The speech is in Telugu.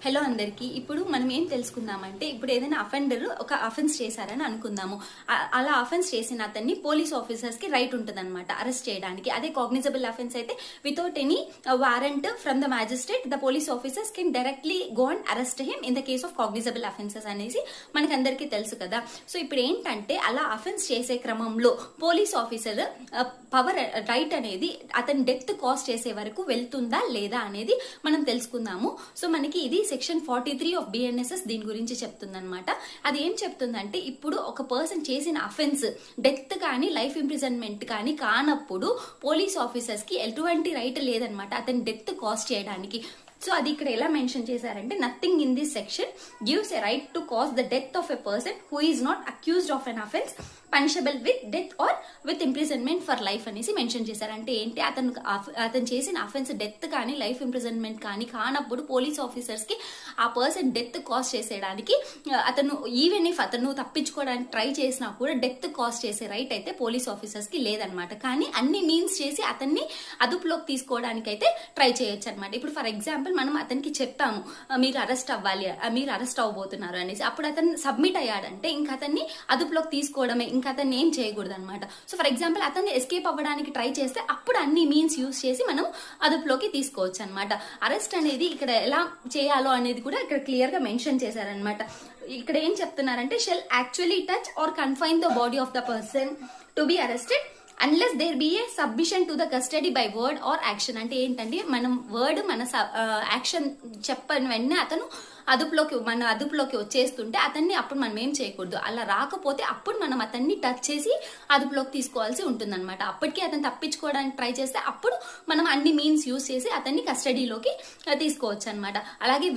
హలో అందరికీ. ఇప్పుడు మనం ఏం తెలుసుకుందామంటే, ఇప్పుడు ఏదైనా అఫెండర్ ఒక అఫెన్స్ చేశారని అనుకుందాము. అలా అఫెన్స్ చేసిన అతన్ని పోలీస్ ఆఫీసర్స్ కి రైట్ ఉంటుంది అనమాట అరెస్ట్ చేయడానికి. అదే కాగ్నిజబుల్ అఫెన్స్ అయితే without any warrant from the magistrate the police officers can directly go and arrest him in the case of cognisable offences అనేసి మనకి అందరికీ తెలుసు కదా. సో ఇప్పుడు ఏంటంటే, అలా అఫెన్స్ చేసే క్రమంలో పోలీస్ ఆఫీసర్ పవర్ రైట్ అనేది అతని డెత్ కాజ్ చేసే వరకు వెళ్తుందా లేదా అనేది మనం తెలుసుకుందాము. సో మనకి ఇది సెక్షన్ 43 ఆఫ్ బిఎన్ఎస్ఎస్ దీని గురించి చెప్తుందన్నమాట. అది ఏం చెప్తుందంటే, ఇప్పుడు ఒక పర్సన్ చేసిన అఫెన్స్ డెత్ కానీ లైఫ్ ఇంప్రిజన్మెంట్ కానీ కానప్పుడు పోలీస్ ఆఫీసర్స్ కి ఎటువంటి రైట్ లేదనమాట అతని డెత్ కాజ్ చేయడానికి. సో అది ఇక్కడ ఎలా మెన్షన్ చేశారంటే, nothing in this section gives a right to cause the death of a person who is not accused of an offence punishable with death or with imprisonment for life అనేసి మెన్షన్ చేశారు. అంటే ఏంటి, అతను చేసిన అఫెన్స్ డెత్ కానీ లైఫ్ ఇంప్రిజన్మెంట్ కానీ కానప్పుడు పోలీస్ ఆఫీసర్స్ కి ఆ పర్సన్ డెత్ కాజ్ చేసేయడానికి, అతను ఈవెన్ ఇఫ్ అతను తప్పించుకోవడానికి ట్రై చేసినా కూడా డెత్ కాజ్ చేసే రైట్ అయితే పోలీస్ ఆఫీసర్స్ కి లేదనమాట. కానీ అన్ని మీన్స్ చేసి అతన్ని అదుపులోకి తీసుకోవడానికి అయితే ట్రై చేయొచ్చు అనమాట. ఇప్పుడు ఫర్ ఎగ్జాంపుల్ మనం అతనికి చెప్పాము మీరు అరెస్ట్ అవ్వాలి, మీరు అరెస్ట్ అవ్వబోతున్నారు అనేసి, అప్పుడు అతను సబ్మిట్ అయ్యాడంటే ఇంకా అతన్ని అదుపులోకి తీసుకోవడమే, ఇంకా అతన్ని ఏం చేయకూడదు అనమాట. సో ఫర్ ఎగ్జాంపుల్ అతన్ని ఎస్కేప్ అవ్వడానికి ట్రై చేస్తే అప్పుడు అన్ని మీన్స్ యూజ్ చేసి మనం అదుపులోకి తీసుకోవచ్చు అనమాట. అరెస్ట్ అనేది ఇక్కడ ఎలా చేయాలో అనేది కూడా ఇక్కడ క్లియర్ గా మెన్షన్ చేశారనమాట. ఇక్కడ ఏం చెప్తున్నారంటే, shall actually touch or confine the body of the person to be arrested unless there be a submission to the custody by word or action. అంటే ఏంటంటే, మనం వర్డ్ మన యాక్షన్ చెప్పని వెంటనే అతను మన అదుపులోకి వచ్చేస్తుంటే అతన్ని అప్పుడు మనం ఏం చేయకూడదు. అలా రాకపోతే అప్పుడు మనం అతన్ని టచ్ చేసి అదుపులోకి తీసుకోవాల్సి ఉంటుంది అనమాట. అప్పటికి అతను తప్పించుకోవడానికి ట్రై చేస్తే అప్పుడు మనం అన్ని మీన్స్ యూజ్ చేసి అతన్ని కస్టడీలోకి తీసుకోవచ్చు అనమాట. అలాగే